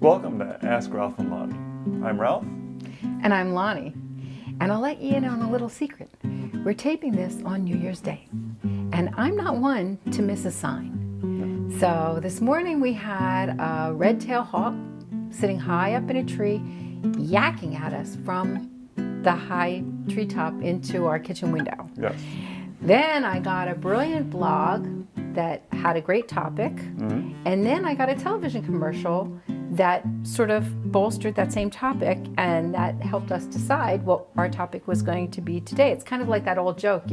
Welcome to Ask Ralph and Lahni. I'm Ralph. And I'm Lahni. And I'll let you in on a little secret. We're taping this on New Year's Day. And I'm not one to miss a sign. So this morning we had a red-tailed hawk sitting high up in a tree, yakking at us from the high treetop into our kitchen window. Yes. Then I got a brilliant blog that had a great topic. Mm-hmm. And then I got a television commercial that sort of bolstered that same topic, and that helped us decide what our topic was going to be today. It's kind of like that old joke,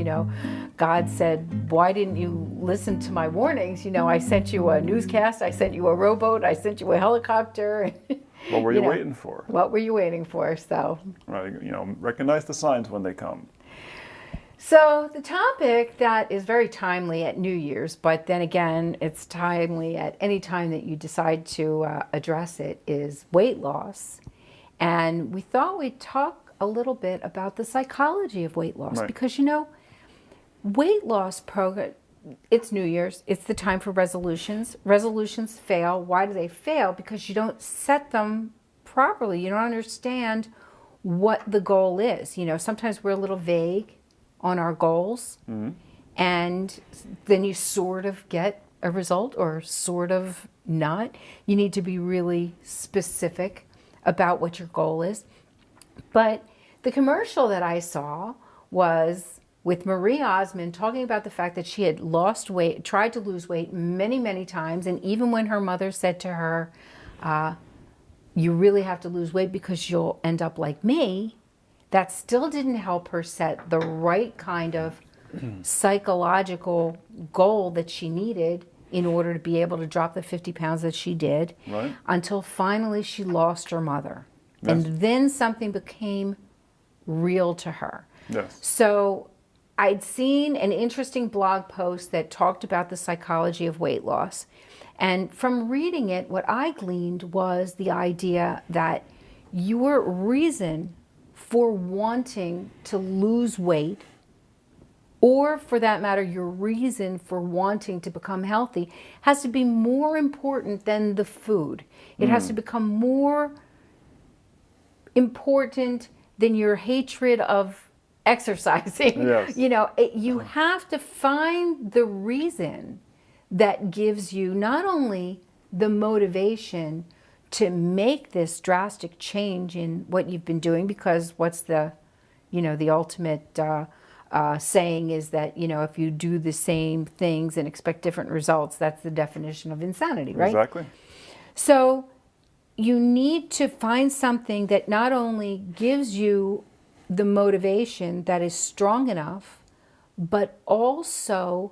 God said, why didn't you listen to my warnings? I sent you a newscast, I sent you a rowboat, I sent you a helicopter. What were you waiting for? What were you waiting for? So, right, recognize the signs when they come. So the topic that is very timely at New Year's, but then again, it's timely at any time that you decide to address it, is weight loss. And we thought we'd talk a little bit about the psychology of weight loss. Right. Because, weight loss program, it's New Year's. It's the time for resolutions. Resolutions fail. Why do they fail? Because you don't set them properly. You don't understand what the goal is. Sometimes we're a little vague on our goals, mm-hmm. and then you sort of get a result or sort of not. You need to be really specific about what your goal is. But the commercial that I saw was with Marie Osmond talking about the fact that she had lost weight, tried to lose weight many, many times, and even when her mother said to her, you really have to lose weight because you'll end up like me, that still didn't help her set the right kind of psychological goal that she needed in order to be able to drop the 50 pounds that she did, right, until finally she lost her mother. Yes. And then something became real to her. Yes. So I'd seen an interesting blog post that talked about the psychology of weight loss. And from reading it, what I gleaned was the idea that your reason for wanting to lose weight, or for that matter, your reason for wanting to become healthy, has to be more important than the food. It has to become more important than your hatred of exercising. Yes. You have to find the reason that gives you not only the motivation to make this drastic change in what you've been doing, because what's the ultimate saying is that, if you do the same things and expect different results, that's the definition of insanity, right? Exactly. So you need to find something that not only gives you the motivation that is strong enough, but also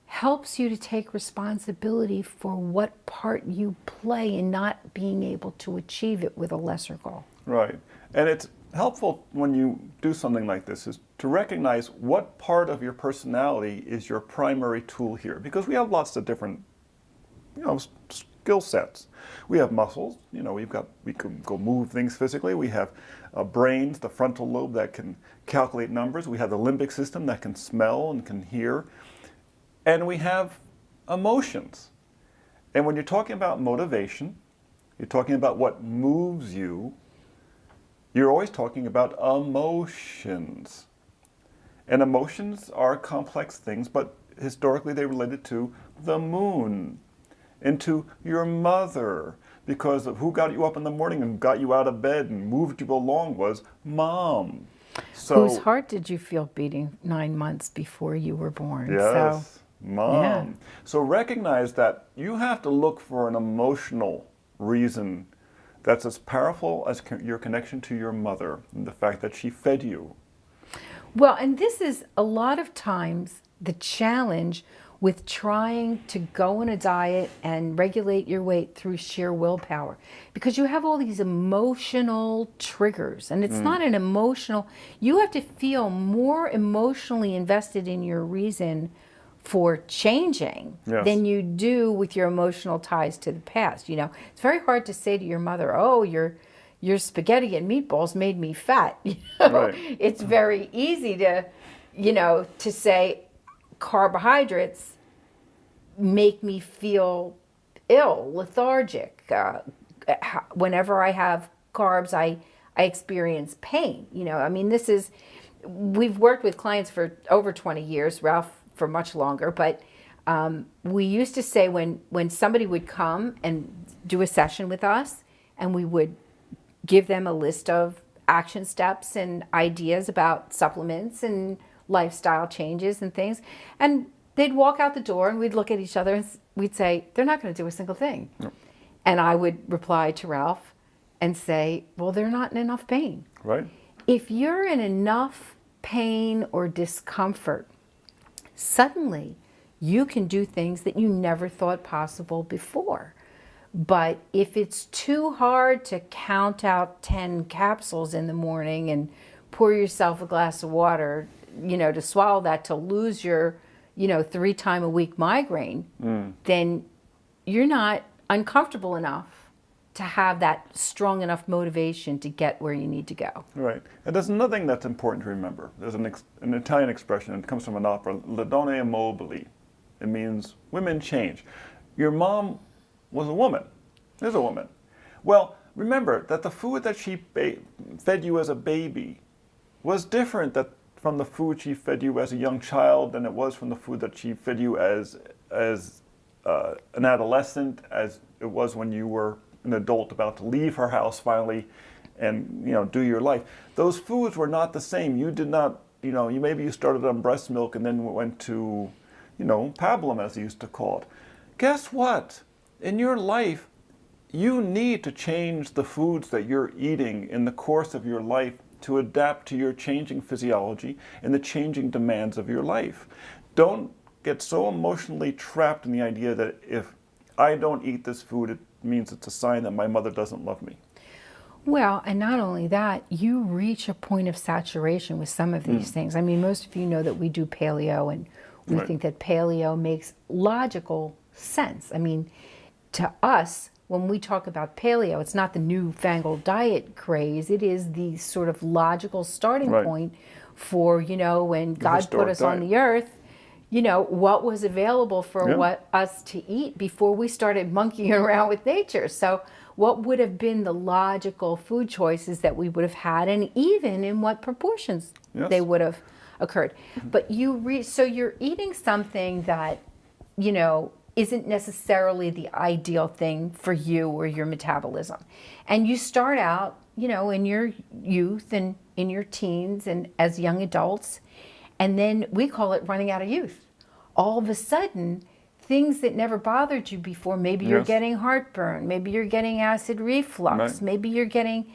helps you to take responsibility for what part you play in not being able to achieve it with a lesser goal. Right. And it's helpful when you do something like this is to recognize what part of your personality is your primary tool here. Because we have lots of different, skill sets. We have muscles, we can go move things physically. We have brains, the frontal lobe that can calculate numbers. We have the limbic system that can smell and can hear. And we have emotions. And when you're talking about motivation, you're talking about what moves you, you're always talking about emotions. And emotions are complex things, but historically they related to the moon and to your mother, because of who got you up in the morning and got you out of bed and moved you along was Mom. So, whose heart did you feel beating 9 months before you were born? Yes. So, Mom. Yeah. So recognize that you have to look for an emotional reason that's as powerful as your connection to your mother and the fact that she fed you. Well, and this is a lot of times the challenge with trying to go on a diet and regulate your weight through sheer willpower, because you have all these emotional triggers, and it's not an emotional, you have to feel more emotionally invested in your reason for changing than you do with your emotional ties to the past. It's very hard to say to your mother, oh, your spaghetti and meatballs made me fat. Right. It's very easy to, to say carbohydrates make me feel ill, lethargic, whenever I have carbs, I experience pain. I mean, we've worked with clients for over 20 years, Ralph for much longer, but we used to say when somebody would come and do a session with us, and we would give them a list of action steps and ideas about supplements and lifestyle changes and things, and they'd walk out the door and we'd look at each other and we'd say, they're not going to do a single thing. No. And I would reply to Ralph and say, well, they're not in enough pain. Right. If you're in enough pain or discomfort, suddenly you can do things that you never thought possible before. But if it's too hard to count out 10 capsules in the morning and pour yourself a glass of water, to swallow that, to lose your 3-time-a-week migraine, then you're not uncomfortable enough to have that strong enough motivation to get where you need to go. Right. And there's another thing that's important to remember. There's an Italian expression, and it comes from an opera, Le donne mobili. It means women change. Your mom was a woman. Is a woman. Well, remember that the food that she fed you as a baby was different from the food she fed you as a young child than it was from the food that she fed you as an adolescent, as it was when you were an adult about to leave her house finally and do your life. Those foods were not the same. You did not, maybe you started on breast milk and then went to, pablum, as they used to call it. Guess what? In your life, you need to change the foods that you're eating in the course of your life to adapt to your changing physiology and the changing demands of your life. Don't get so emotionally trapped in the idea that if I don't eat this food, it means it's a sign that my mother doesn't love me. Well, and not only that, you reach a point of saturation with some of these things. I mean, most of you know that we do paleo, and we think that paleo makes logical sense. I mean, to us, when we talk about paleo, it's not the newfangled diet craze. It is the sort of logical starting point for, when God put us on the earth, what was available for us to eat before we started monkeying around with nature. So what would have been the logical food choices that we would have had, and even in what proportions they would have occurred. But so you're eating something that, isn't necessarily the ideal thing for you or your metabolism. And you start out, in your youth and in your teens and as young adults, and then we call it running out of youth. All of a sudden, things that never bothered you before, maybe you're getting heartburn, maybe you're getting acid reflux, maybe you're getting,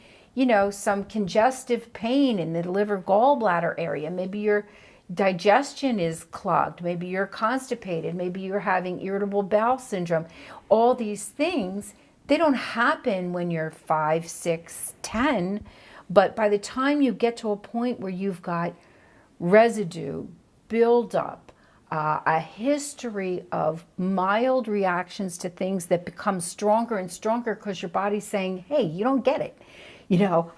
some congestive pain in the liver gallbladder area, maybe your digestion is clogged, maybe you're constipated, maybe you're having irritable bowel syndrome. All these things, they don't happen when you're 5, 6, 10, but by the time you get to a point where you've got residue, buildup, a history of mild reactions to things that become stronger and stronger because your body's saying, hey, you don't get it.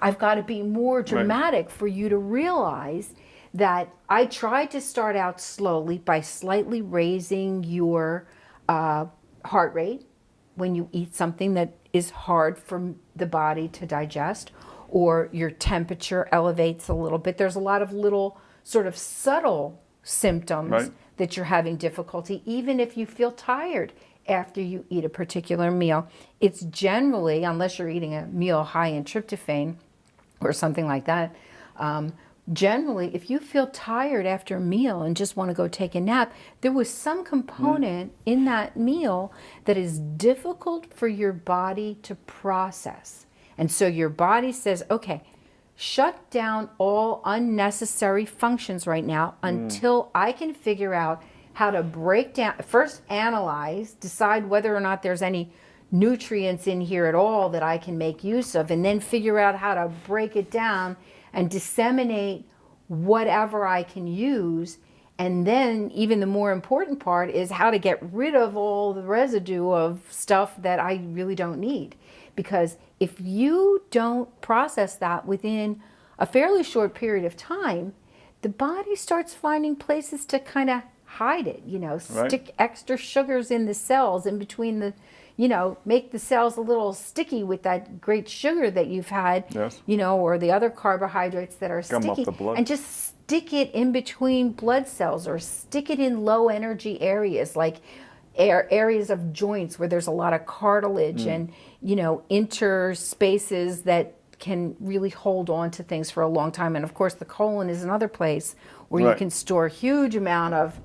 I've got to be more dramatic for you to realize that I tried to start out slowly by slightly raising your heart rate when you eat something that is hard for the body to digest, or your temperature elevates a little bit. There's a lot of little sort of subtle symptoms that you're having difficulty, even if you feel tired after you eat a particular meal. It's generally, unless you're eating a meal high in tryptophan or something like that, generally, if you feel tired after a meal and just want to go take a nap, there was some component in that meal that is difficult for your body to process. And so your body says, okay, shut down all unnecessary functions right now until I can figure out how to break down, first analyze, decide whether or not there's any nutrients in here at all that I can make use of, and then figure out how to break it down and disseminate whatever I can use. And then even the more important part is how to get rid of all the residue of stuff that I really don't need. Because if you don't process that within a fairly short period of time, the body starts finding places to kind of hide it, stick extra sugars in the cells in between the, make the cells a little sticky with that great sugar that you've had, Yes. or the other carbohydrates that are Gum up sticky, the blood. and just stick it in between blood cells or stick it in low energy areas like areas of joints where there's a lot of cartilage and, interspaces that can really hold on to things for a long time. And of course, the colon is another place where you Right. can store a huge amount of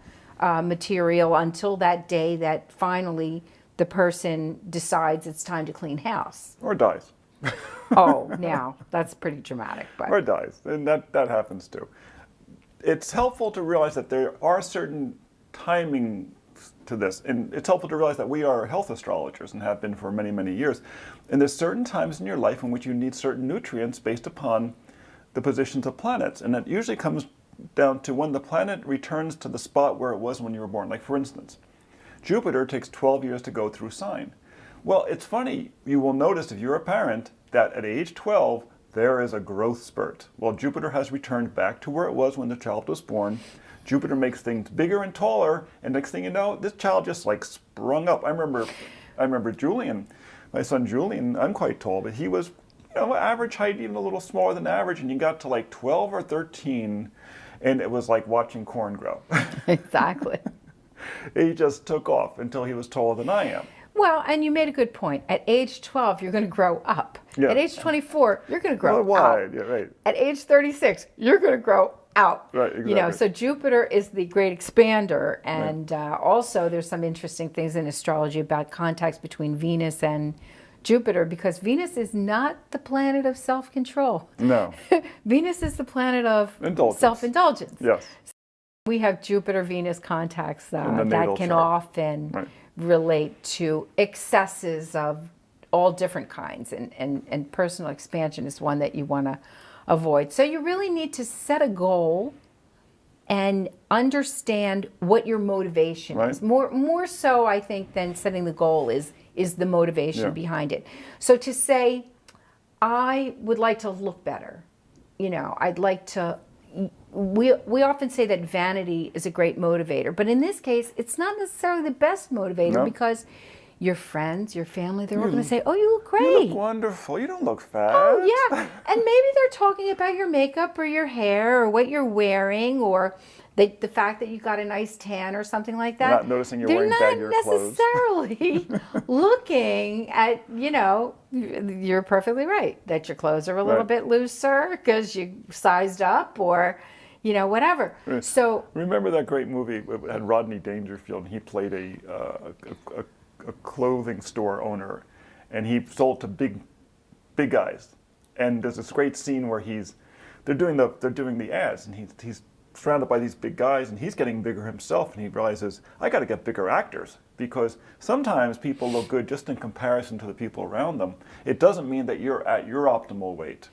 material until that day that finally the person decides it's time to clean house. Or dies. Oh, now that's pretty dramatic. But Or dies. And that happens too. It's helpful to realize that there are certain timing to this. And it's helpful to realize that we are health astrologers and have been for many, many years. And there's certain times in your life in which you need certain nutrients based upon the positions of planets. And that usually comes down to when the planet returns to the spot where it was when you were born. Like, for instance, Jupiter takes 12 years to go through sign. Well, it's funny, you will notice if you're a parent that at age 12, there is a growth spurt. Well, Jupiter has returned back to where it was when the child was born. Jupiter makes things bigger and taller, and next thing you know, this child just like sprung up. I remember Julian, my son Julian, I'm quite tall, but he was, average height, even a little smaller than average, and he got to like 12 or 13, and it was like watching corn grow. exactly. He just took off until he was taller than I am. Well, and you made a good point. At age 12, you're going to grow up. Yeah. At age 24, you're going to grow Wide, out. yeah, right. At age 36, you're going to grow out. Right, exactly. So Jupiter is the great expander. And also there's some interesting things in astrology about contacts between Venus and Jupiter, because Venus is not the planet of self-control. No. Venus is the planet of Indulgence. self-indulgence. Yes. We have Jupiter-Venus contacts In the that natal can chart. often Right. relate to excesses of all different kinds, and personal expansion is one that you want to avoid. So you really need to set a goal and understand what your motivation Right. is. More so, I think, than setting the goal is the motivation Yeah. behind it. So to say, I would like to look better, I'd like to. We often say that vanity is a great motivator, but in this case, it's not necessarily the best motivator No. because your friends, your family, they're all going to say, "Oh, you look great." You look wonderful. You don't look fat. Oh, yeah. And maybe they're talking about your makeup or your hair or what you're wearing or the fact that you got a nice tan or something like that. Not noticing you're They're wearing baggier not clothes. necessarily looking at, you're perfectly right, that your clothes are a little Right. bit looser because you sized up or, whatever. Right. So, Remember that great movie? It had Rodney Dangerfield, and he played a clothing store owner, and he sold to big guys. And there's this great scene where they're doing the ads, and he's surrounded by these big guys, and he's getting bigger himself, and he realizes, I got to get bigger actors, because sometimes people look good just in comparison to the people around them. It doesn't mean that you're at your optimal weight.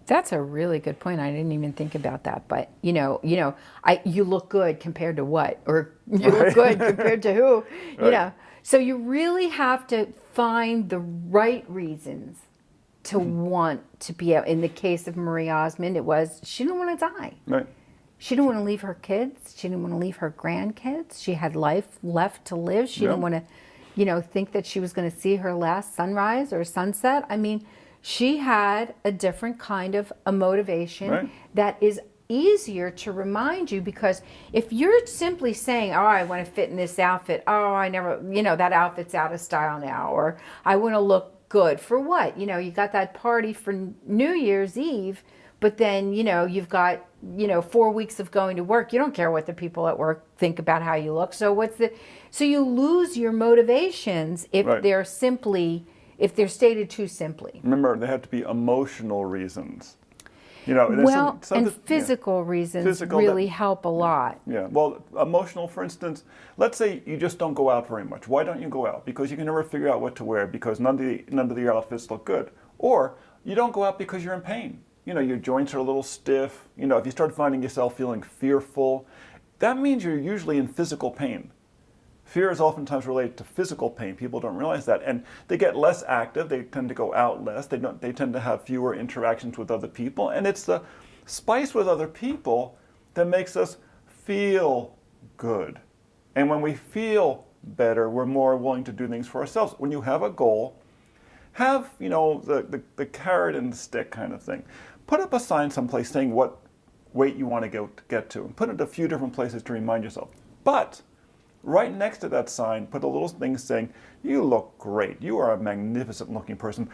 that's a really good point. I didn't even think about that. But you look good compared to what, or you look good compared to who, Right. So you really have to find the right reasons to want to be out. In the case of Marie Osmond, she didn't want to die. Right. She didn't want to leave her kids. She didn't want to leave her grandkids. She had life left to live. She didn't want to, think that she was going to see her last sunrise or sunset. I mean, she had a different kind of a motivation Right. that is easier to remind you, because if you're simply saying, oh, I want to fit in this outfit. Oh, I never, that outfit's out of style now. Or I want to look good. For what? You got that party for New Year's Eve, but then, you've got, 4 weeks of going to work. You don't care what the people at work think about how you look. So so you lose your motivations if Right. they're stated too simply. Remember, there have to be emotional reasons. Well, and physical reasons Physical really help a lot. Yeah, well, emotional, for instance, let's say you just don't go out very much. Why don't you go out? Because you can never figure out what to wear, because none of the outfits look good. Or you don't go out because you're in pain. Your joints are a little stiff. If you start finding yourself feeling fearful, that means you're usually in physical pain. Fear is oftentimes related to physical pain. People don't realize that. And they get less active. They tend to go out less. They tend to have fewer interactions with other people. And it's the spice with other people that makes us feel good. And when we feel better. We're more willing to do things for ourselves. When you have a goal, have, the carrot and the stick kind of thing. Put up a sign someplace saying what weight you want to get to, and put it a few different places to remind yourself. But right next to that sign, put a little thing saying, you look great. You are a magnificent looking person.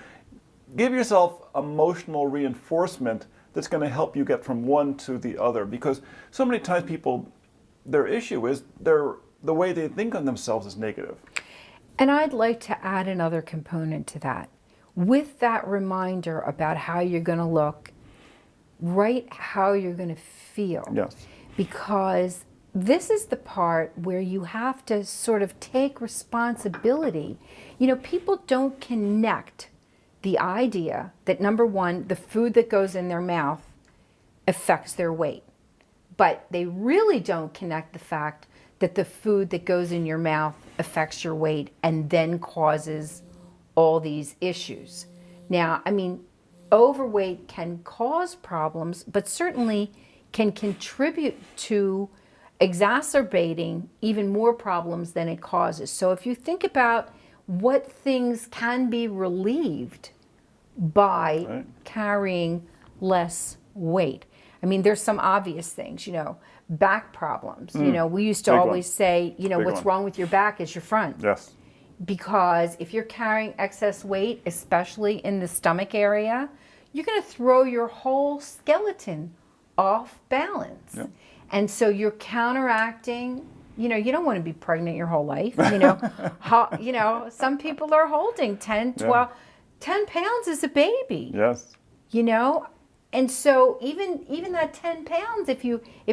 Give yourself emotional reinforcement that's going to help you get from one to the other. Because so many times people, their issue is the way they think of themselves is negative. And I'd like to add another component to that. With that reminder about how you're going to look, write how you're going to feel. Yes. Because this is the part where you have to sort of take responsibility. People don't connect the idea that, number one, the food that goes in their mouth affects their weight. But they really don't connect the fact that the food that goes in your mouth affects your weight and then causes all these issues. Now, overweight can cause problems, but certainly can contribute to exacerbating even more problems than it causes. So if you think about what things can be relieved by carrying less weight. There's some obvious things, back problems. We used to always say, what's wrong with your back is your front. Yes. Because if you're carrying excess weight, especially in the stomach area, you're going to throw your whole skeleton off balance. Yep. And so you're counteracting, you don't want to be pregnant your whole life. Some people are holding 10, 12, 10 pounds is a baby. Yes. And so even that 10 pounds, if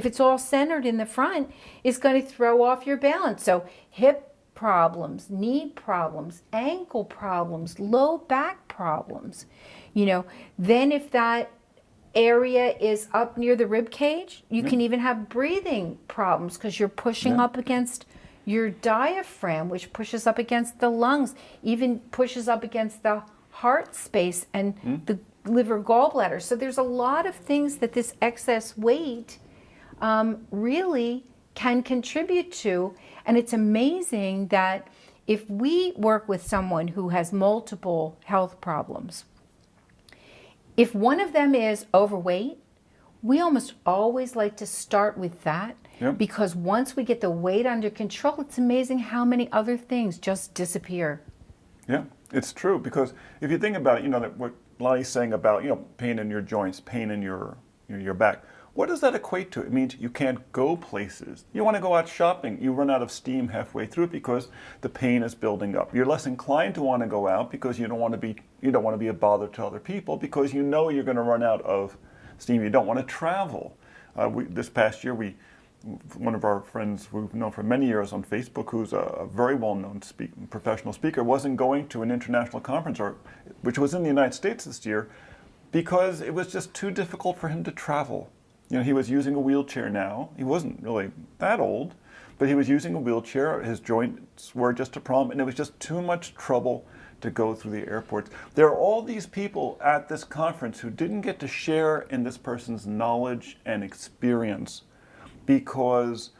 it's all centered in the front, is going to throw off your balance. So hip problems, knee problems, ankle problems, low back problems. Then if that area is up near the rib cage, you can even have breathing problems because you're pushing up against your diaphragm, which pushes up against the lungs, even pushes up against the heart space and the liver gallbladder. So there's a lot of things that this excess weight really can contribute to. And it's amazing that if we work with someone who has multiple health problems, if one of them is overweight, we almost always like to start with that because once we get the weight under control, it's amazing how many other things just disappear. Yeah, it's true, because if you think about it, that what Lahni's saying about, pain in your joints, pain in your back, what does that equate to? It means you can't go places. You want to go out shopping, you run out of steam halfway through because the pain is building up. You're less inclined to want to go out because you don't want to be a bother to other people because you're going to run out of steam. You don't want to travel. This past year, one of our friends we've known for many years on Facebook, who's a very well-known professional speaker, wasn't going to an international conference, which was in the United States this year, because it was just too difficult for him to travel. He was using a wheelchair now. He wasn't really that old, but he was using a wheelchair. His joints were just a problem, and it was just too much trouble to go through the airports. There are all these people at this conference who didn't get to share in this person's knowledge and experience because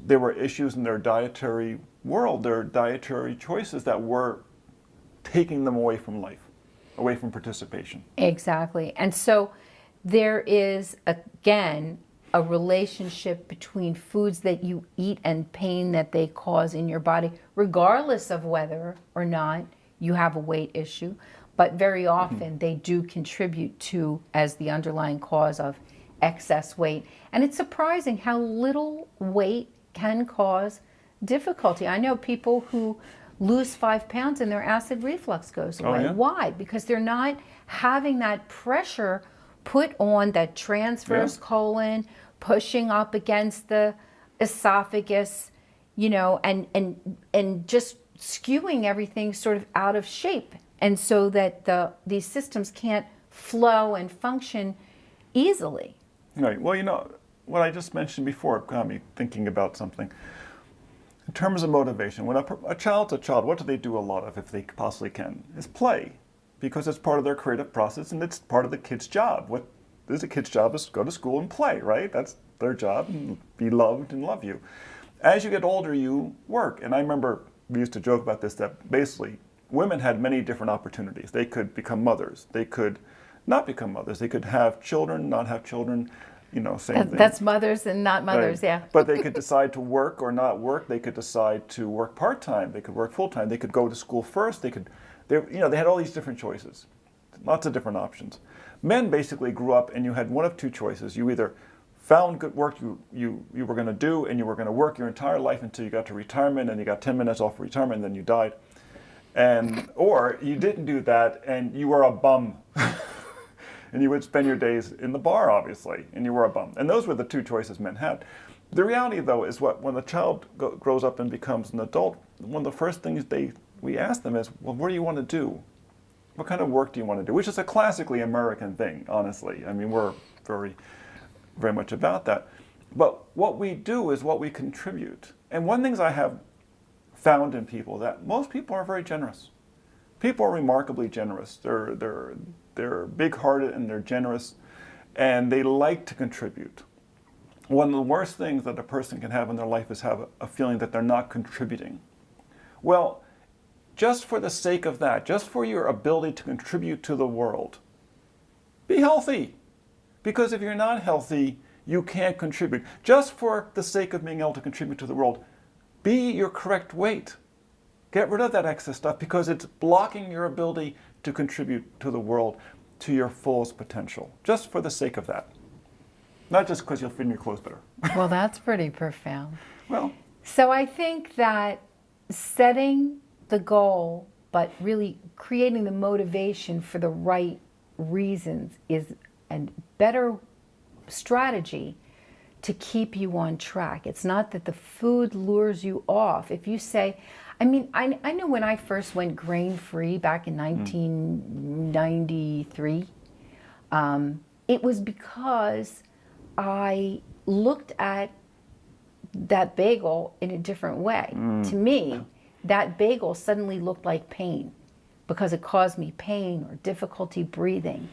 there were issues in their dietary world, their dietary choices that were taking them away from life, away from participation. Exactly. And so there is, again, a relationship between foods that you eat and pain that they cause in your body, regardless of whether or not you have a weight issue. But very often they do contribute to as the underlying cause of excess weight. And it's surprising how little weight can cause difficulty. I know people who lose 5 pounds and their acid reflux goes away. Oh, yeah? Why? Because they're not having that pressure put on that transverse colon, pushing up against the esophagus, and just skewing everything sort of out of shape. And so that these systems can't flow and function easily. Right. Well, what I just mentioned before got me thinking about something. In terms of motivation, when a child's a child, what do they do a lot of, if they possibly can, is play. Because it's part of their creative process and it's part of the kid's job. What is a kid's job is to go to school and play, right? That's their job, and be loved and love you. As you get older, you work. And I remember we used to joke about this, that basically women had many different opportunities. They could become mothers. They could not become mothers. They could have children, not have children, same thing. That's mothers and not mothers, Right. yeah. But they could decide to work or not work. They could decide to work part-time. They could work full-time. They could go to school first. They had all these different choices, lots of different options. Men basically grew up and you had one of two choices. You either found good work you were going to do, and you were going to work your entire life until you got to retirement, and you got 10 minutes off retirement, and then you died. Or you didn't do that and you were a bum. And you would spend your days in the bar, obviously, and you were a bum. And those were the two choices men had. The reality, though, is when the child grows up and becomes an adult, one of the first things we ask them is, well, what do you want to do? What kind of work do you want to do? Which is a classically American thing, honestly. I mean, we're very, very much about that. But what we do is what we contribute. And one of the things I have found in people, that most people are very generous. People are remarkably generous. They're big-hearted and they're generous, and they like to contribute. One of the worst things that a person can have in their life is have a feeling that they're not contributing. Well, just for the sake of that, just for your ability to contribute to the world, be healthy. Because if you're not healthy, you can't contribute. Just for the sake of being able to contribute to the world, be your correct weight. Get rid of that excess stuff, because it's blocking your ability to contribute to the world to your fullest potential, just for the sake of that. Not just because you'll fit in your clothes better. Well, that's pretty profound. Well, So I think that setting the goal, but really creating the motivation for the right reasons is a better strategy to keep you on track. It's not that the food lures you off. If you say, I know when I first went grain-free back in 1993, it was because I looked at that bagel in a different way. To me, that bagel suddenly looked like pain because it caused me pain or difficulty breathing.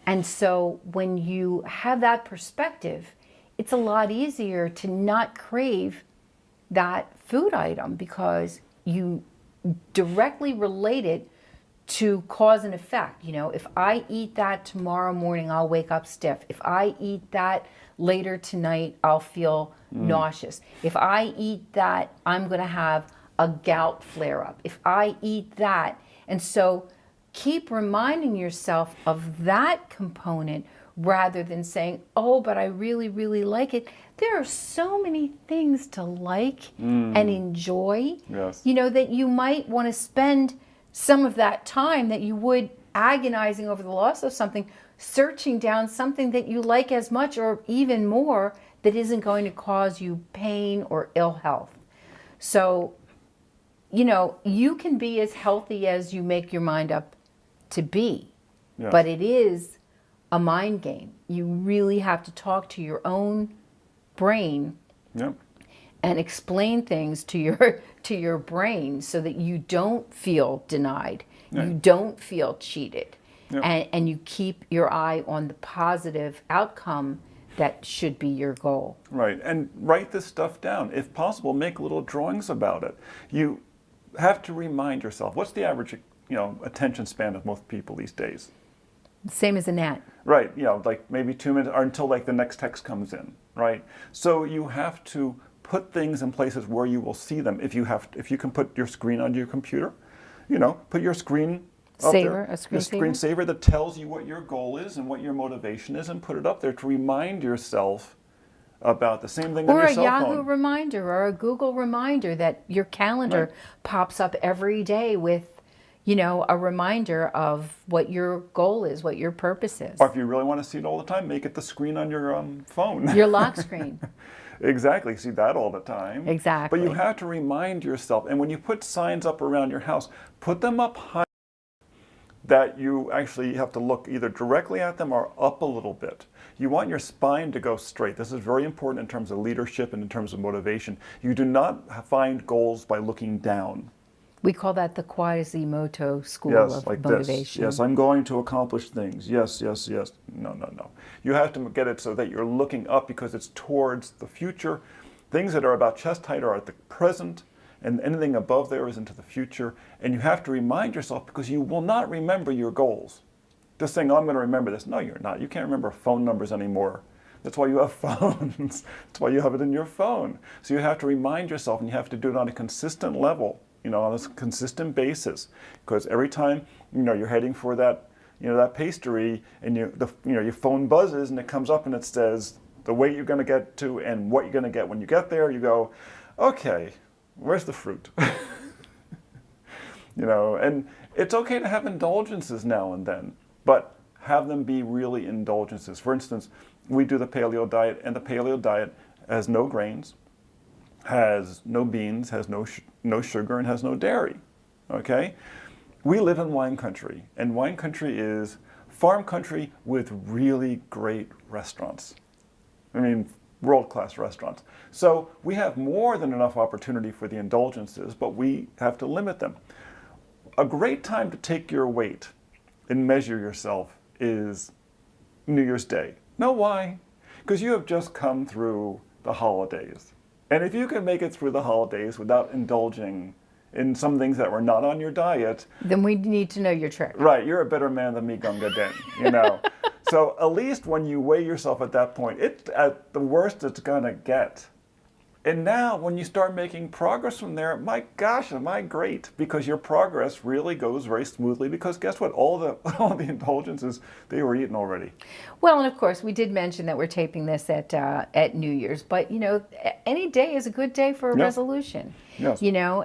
And so when you have that perspective, it's a lot easier to not crave that food item because you directly relate it to cause and effect. If I eat that tomorrow morning, I'll wake up stiff. If I eat that later tonight, I'll feel nauseous. If I eat that, I'm going to have a gout flare-up. If I eat that. And so keep reminding yourself of that component rather than saying, oh, but I really, really like it. There are so many things to like and enjoy, yes. That you might want to spend some of that time that you would agonizing over the loss of something, searching down something that you like as much or even more that isn't going to cause you pain or ill health. So, you can be as healthy as you make your mind up to be, Yes. but it is a mind game. You really have to talk to your own brain Yep. and explain things to your brain so that you don't feel denied, you don't feel cheated, and you keep your eye on the positive outcome that should be your goal. Right, and write this stuff down. If possible, make little drawings about it. You have to remind yourself, what's the average attention span of most people these days? Same as a gnat. Right, like maybe 2 minutes or until like the next text comes in, right? So you have to put things in places where you will see them. If you can put your screen on your computer, put your screen up there, A screen saver? screensaver that tells you what your goal is and what your motivation is, and put it up there to remind yourself about the same thing on Or your a cell Yahoo phone. reminder or a Google reminder that your calendar pops up every day with, a reminder of what your goal is, what your purpose is. Or if you really want to see it all the time, make it the screen on your phone. Your lock screen. Exactly, see that all the time. Exactly. But you have to remind yourself, and when you put signs up around your house, put them up high that you actually have to look either directly at them or up a little bit. You want your spine to go straight. This is very important in terms of leadership and in terms of motivation. You do not find goals by looking down. We call that the Quasimodo school Yes, of like motivation. this. Yes, I'm going to accomplish things. Yes, yes, yes. No. You have to get it so that you're looking up because it's towards the future. Things that are about chest height are at the present, and anything above there is into the future. And you have to remind yourself, because you will not remember your goals. Just saying, oh, I'm going to remember this. No, you're not. You can't remember phone numbers anymore. That's why you have phones. That's why you have it in your phone. So you have to remind yourself, and you have to do it on a consistent level, on a consistent basis. Because every time, you're heading for that, that pastry, and your phone buzzes, and it comes up and it says the weight you're going to get to and what you're going to get when you get there. You go, okay, where's the fruit? And it's okay to have indulgences now and then, but have them be really indulgences. For instance, we do the paleo diet, and the paleo diet has no grains, has no beans, has no sugar, and has no dairy. Okay? We live in wine country, and wine country is farm country with really great restaurants. I mean, world-class restaurants. So we have more than enough opportunity for the indulgences, but we have to limit them. A great time to take your weight and measure yourself is New Year's Day. Know why? Because you have just come through the holidays. And if you can make it through the holidays without indulging in some things that were not on your diet, then we need to know your trick. Right, you're a better man than me, Gunga Den, So at least when you weigh yourself at that point, it's at the worst it's gonna get. And now when you start making progress from there, my gosh, am I great, because your progress really goes very smoothly, because guess what? All the indulgences, they were eaten already. Well, and of course, we did mention that we're taping this at New Year's, but any day is a good day for a resolution. Yes.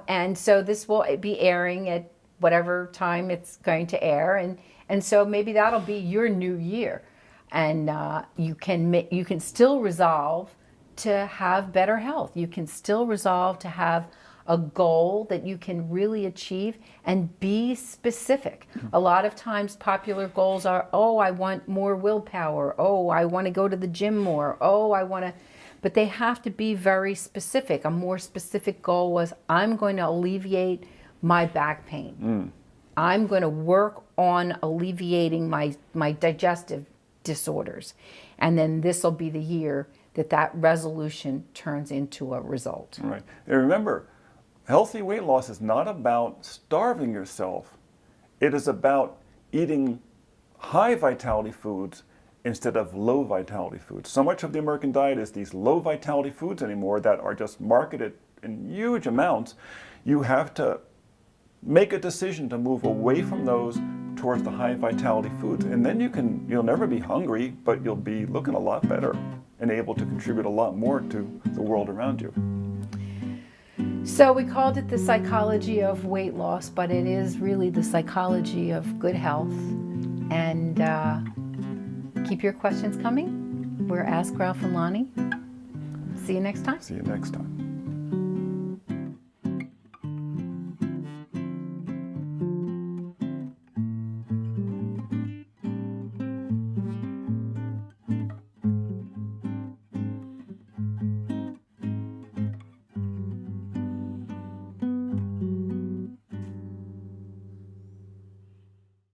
And so this will be airing at whatever time it's going to air, and so maybe that'll be your new year, and you can still resolve to have better health. You can still resolve to have a goal that you can really achieve and be specific. A lot of times popular goals are, oh, I want more willpower. Oh, I want to go to the gym more. Oh, I want to, but they have to be very specific. A more specific goal was, I'm going to alleviate my back pain. I'm going to work on alleviating my digestive disorders. And then this will be the year that resolution turns into a result. Right. And remember, healthy weight loss is not about starving yourself. It is about eating high vitality foods instead of low vitality foods. So much of the American diet is these low vitality foods anymore that are just marketed in huge amounts. You have to make a decision to move away from those towards the high vitality foods, and then you'll never be hungry, but you'll be looking a lot better and able to contribute a lot more to the world around you. So we called it the psychology of weight loss, but it is really the psychology of good health. And keep your questions coming. We're Ask Ralph and Lahni. See you next time. See you next time.